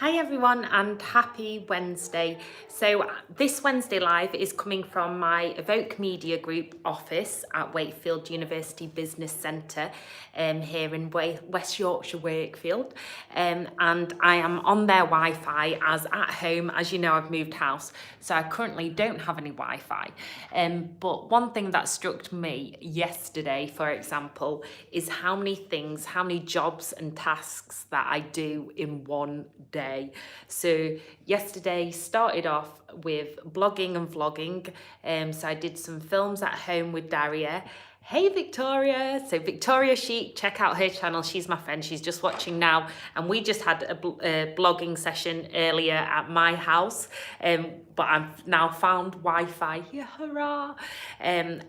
Hi everyone and happy Wednesday. So this Wednesday live is coming from my Evoke Media Group office at Wakefield University Business Centre here in West Yorkshire, Wakefield. And I am on their Wi-Fi as at home. As you know, I've moved house, so I currently don't have any Wi-Fi. But one thing that struck me yesterday, for example, is how many jobs and tasks that I do in one day. So yesterday started off with blogging and vlogging. So I did some films at home with Daria. Hey Victoria! So Victoria Chic, check out her channel. She's my friend. She's just watching now. And we just had a blogging session earlier at my house. But I've now found Wi-Fi. Yeah, hurrah! And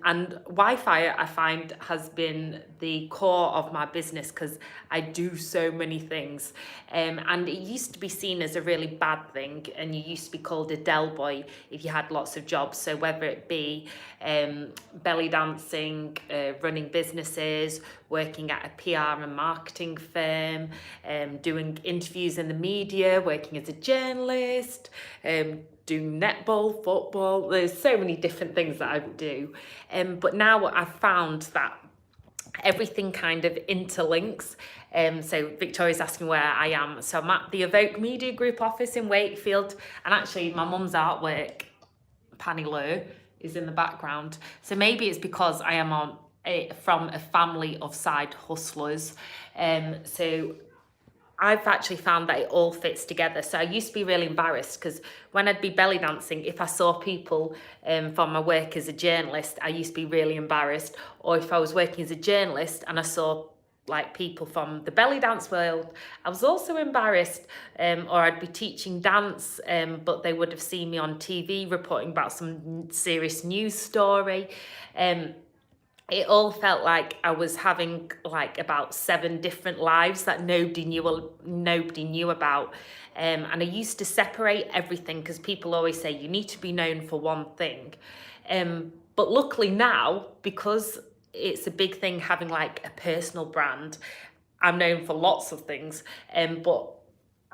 Wi-Fi, I find, has been the core of my business because I do so many things. And it used to be seen as a really bad thing, and you used to be called a Del Boy if you had lots of jobs. So whether it be belly dancing, running businesses, working at a PR and marketing firm, doing interviews in the media, working as a journalist, doing netball, football. There's so many different things that I do. But now I've found that everything kind of interlinks. So Victoria's asking where I am. So I'm at the Evoke Media Group office in Wakefield, and actually my mum's artwork, Panny Lou, is in the background. So maybe it's because I am from a family of side hustlers. So I've actually found that it all fits together. So I used to be really embarrassed because when I'd be belly dancing, if I saw people from my work as a journalist, I used to be really embarrassed. Or if I was working as a journalist and I saw like people from the belly dance world, I was also embarrassed. Or I'd be teaching dance, but they would have seen me on TV reporting about some serious news story. It all felt like I was having like about 7 different lives that nobody knew about. And I used to separate everything because people always say you need to be known for one thing. But luckily now, because it's a big thing having like a personal brand, I'm known for lots of things. But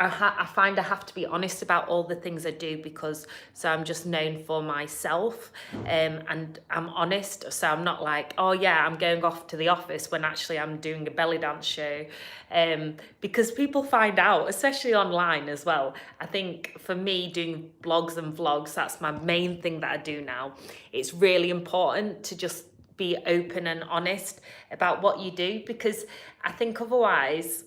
I find I have to be honest about all the things I do because I'm just known for myself, and I'm honest. So I'm not like, oh yeah, I'm going off to the office when actually I'm doing a belly dance show, because people find out, especially online as well. I think for me, doing blogs and vlogs, that's my main thing that I do now. It's really important to just be open and honest about what you do, because I think otherwise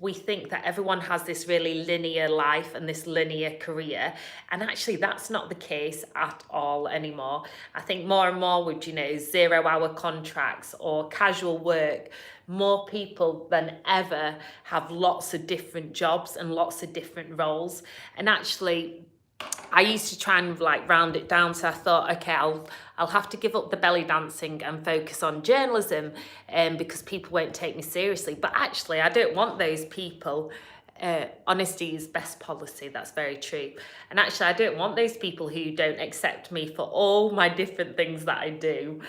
we think that everyone has this really linear life and this linear career, and actually that's not the case at all anymore. I think more and more with 0-hour contracts or casual work, more people than ever have lots of different jobs and lots of different roles. And actually I used to try and like round it down, so I thought, okay, I'll have to give up the belly dancing and focus on journalism, because people won't take me seriously. But actually, I don't want those people. Honesty is best policy. That's very true. And actually, I don't want those people who don't accept me for all my different things that I do,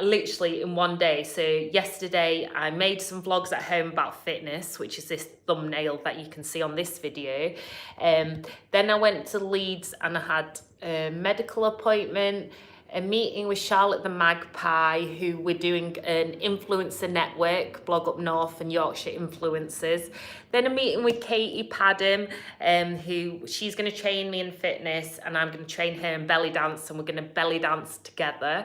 literally in one day. So yesterday, I made some vlogs at home about fitness, which is this thumbnail that you can see on this video. Then I went to Leeds and I had a medical appointment, a meeting with Charlotte the Magpie, who we're doing an influencer network, Blog Up North and Yorkshire influencers. Then a meeting with Katie Padham, who she's going to train me in fitness and I'm going to train her in belly dance, and we're going to belly dance together.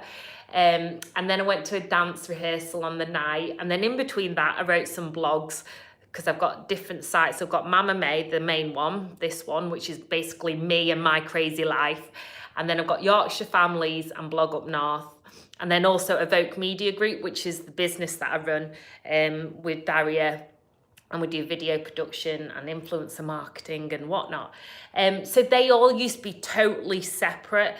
And then I went to a dance rehearsal on the night, and then in between that I wrote some blogs, because I've got different sites. I've got Mama May, the main one, this one, which is basically me and my crazy life. And then I've got Yorkshire Families and Blog Up North. And then also Evoke Media Group, which is the business that I run with Daria. And we do video production and influencer marketing and whatnot. So they all used to be totally separate.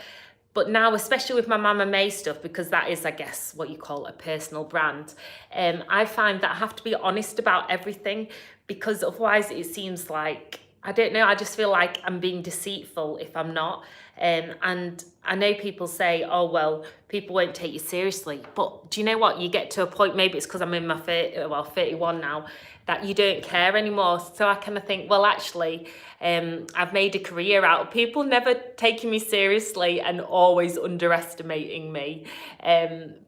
But now, especially with my Mama May stuff, because that is, I guess, what you call a personal brand, I find that I have to be honest about everything, because otherwise it seems like I don't know, I just feel like I'm being deceitful if I'm not. And I know people say, oh, well, people won't take you seriously. But do you know what? You get to a point, maybe it's because I'm in my 31 now, that you don't care anymore. So I kind of think, well, actually, I've made a career out of people never taking me seriously and always underestimating me,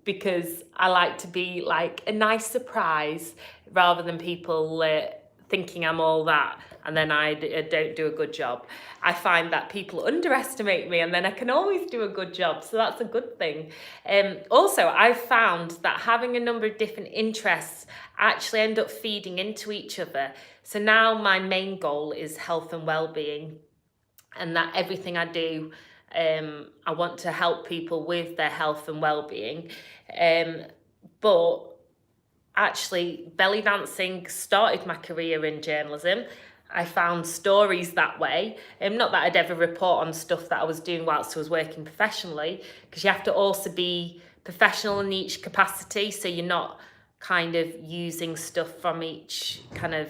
because I like to be like a nice surprise rather than people thinking I'm all that and then I don't do a good job. I find that people underestimate me and then I can always do a good job, so that's a good thing. Also, I've found that having a number of different interests actually end up feeding into each other. So now my main goal is health and well-being, and that everything I do, I want to help people with their health and well-being. But actually, belly dancing started my career in journalism. I found stories that way. Not that I'd ever report on stuff that I was doing whilst I was working professionally, because you have to also be professional in each capacity, so you're not kind of using stuff from each kind of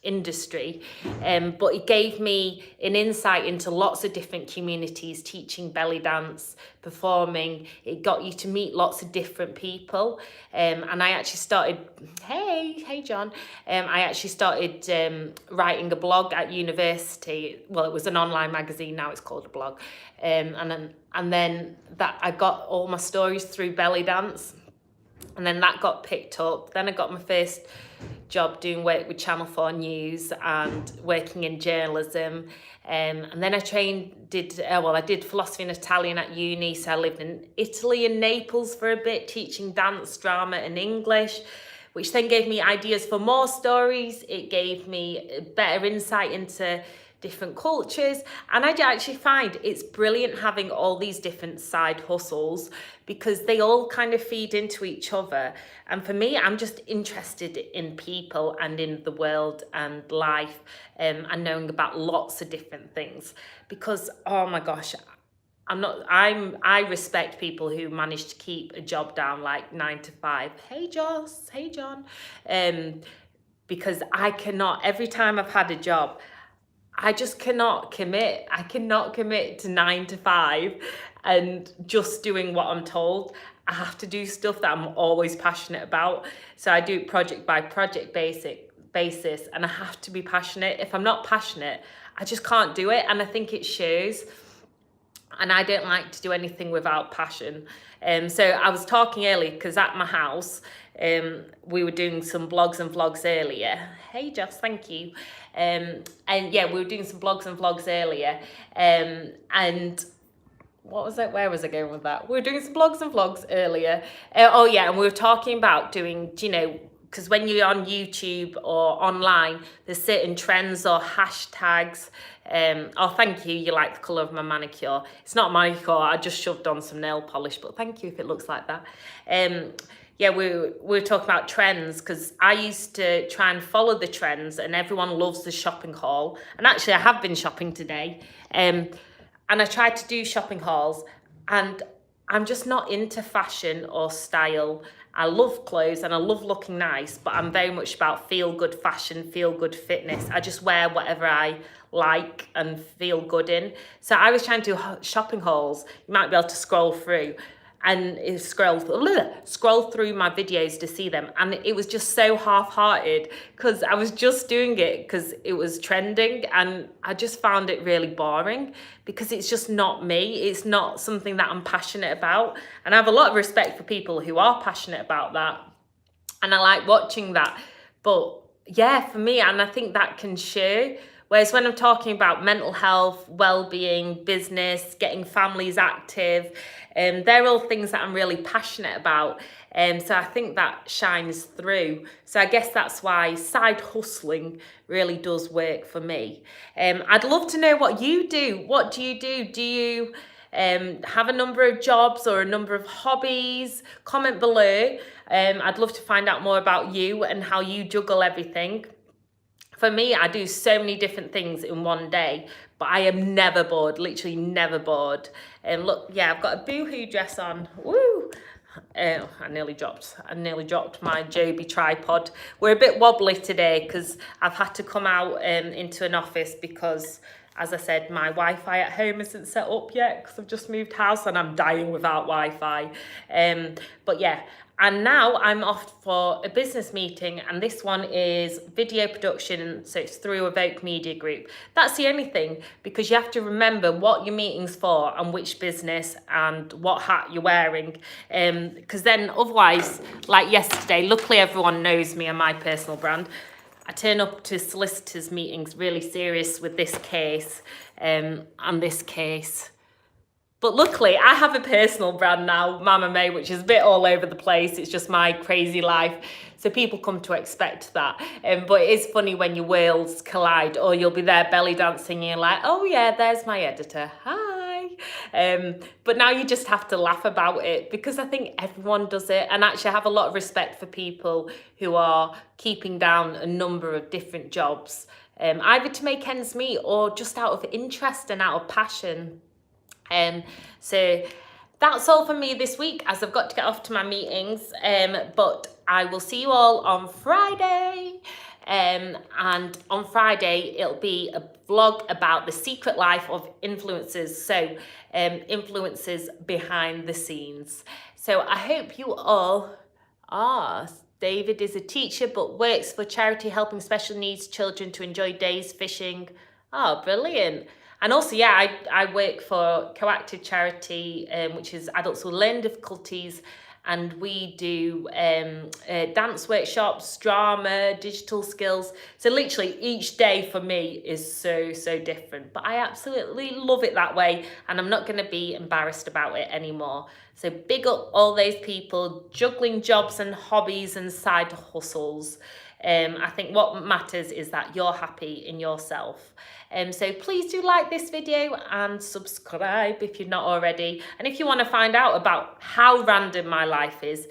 industry, but it gave me an insight into lots of different communities, teaching belly dance, performing. It got you to meet lots of different people, and I actually started, hey John, I actually started writing a blog at university. Well, it was an online magazine, now it's called a blog, and then that I got all my stories through belly dance. And then that got picked up. Then I got my first job doing work with Channel 4 News and working in journalism. And then I did philosophy and Italian at uni. So I lived in Italy and Naples for a bit, teaching dance, drama and English, which then gave me ideas for more stories. It gave me better insight into different cultures, and I actually find it's brilliant having all these different side hustles because they all kind of feed into each other. And for me, I'm just interested in people and in the world and life, and knowing about lots of different things, because oh my gosh, I respect people who manage to keep a job down like 9 to 5. Hey Joss, hey John, because I cannot. Every time I've had a job, I just cannot commit. I cannot commit to 9 to 5 and just doing what I'm told. I have to do stuff that I'm always passionate about. So I do it project by project basis, and I have to be passionate. If I'm not passionate, I just can't do it. And I think it shows. And I don't like to do anything without passion. So I was talking earlier because at my house, we were doing some blogs and vlogs earlier. Hey Joss, thank you. And yeah, we were doing some blogs and vlogs earlier. And what was it? Where was I going with that? We were doing some blogs and vlogs earlier. Oh yeah, and we were talking about doing, because when you're on YouTube or online, there's certain trends or hashtags. Oh, thank you. You like the colour of my manicure. It's not manicure. I just shoved on some nail polish, but thank you if it looks like that. Yeah, we were talking about trends, because I used to try and follow the trends, and everyone loves the shopping haul. And actually, I have been shopping today. And I tried to do shopping hauls, and I'm just not into fashion or style. I love clothes and I love looking nice, but I'm very much about feel good fashion, feel good fitness. I just wear whatever I like and feel good in. So I was trying to do shopping hauls. You might be able to scroll through and scroll through my videos to see them, and it was just so half-hearted because I was just doing it because it was trending, and I just found it really boring because it's just not me. It's not something that I'm passionate about, and I have a lot of respect for people who are passionate about that, and I like watching that. But yeah, for me, and I think that can show. Whereas when I'm talking about mental health, well-being, business, getting families active, they're all things that I'm really passionate about. So I think that shines through. So I guess that's why side hustling really does work for me. I'd love to know what you do. What do you do? Do you have a number of jobs or a number of hobbies? Comment below. I'd love to find out more about you and how you juggle everything. For me, I do so many different things in one day, but I am never bored, literally never bored. And look, yeah, I've got a boohoo dress on. Woo! I nearly dropped my Joby tripod. We're a bit wobbly today because I've had to come out into an office because, as I said, my Wi-Fi at home isn't set up yet because I've just moved house and I'm dying without Wi-Fi. But yeah, and now I'm off for a business meeting, and this one is video production, so it's through Evoke Media Group. That's the only thing, because you have to remember what your meeting's for and which business and what hat you're wearing. Because then otherwise, like yesterday, luckily everyone knows me and my personal brand. I turn up to solicitors' meetings really serious with this case and this case. But luckily, I have a personal brand now, Mama May, which is a bit all over the place. It's just my crazy life. So people come to expect that. But it is funny when your worlds collide, or you'll be there belly dancing and you're like, oh yeah, there's my editor. Hi. But now you just have to laugh about it, because I think everyone does it. And actually I have a lot of respect for people who are keeping down a number of different jobs, either to make ends meet or just out of interest and out of passion. So that's all for me this week, as I've got to get off to my meetings, but I will see you all on Friday. And on Friday it'll be a vlog about the secret life of influencers, so influencers behind the scenes. So I hope you all are. David is a teacher but works for charity helping special needs children to enjoy days fishing. Oh, brilliant. And also, yeah, I work for Coactive Charity, which is adults with learning difficulties, and we do dance workshops, drama, digital skills. So literally each day for me is so different, but I absolutely love it that way, and I'm not going to be embarrassed about it anymore. So big up all those people juggling jobs and hobbies and side hustles. I think what matters is that you're happy in yourself. So please do like this video and subscribe if you're not already. And if you want to find out about how random my life is,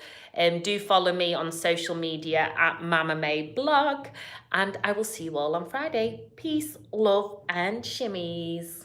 do follow me on social media at Mama May Blog. And I will see you all on Friday. Peace, love, and shimmies.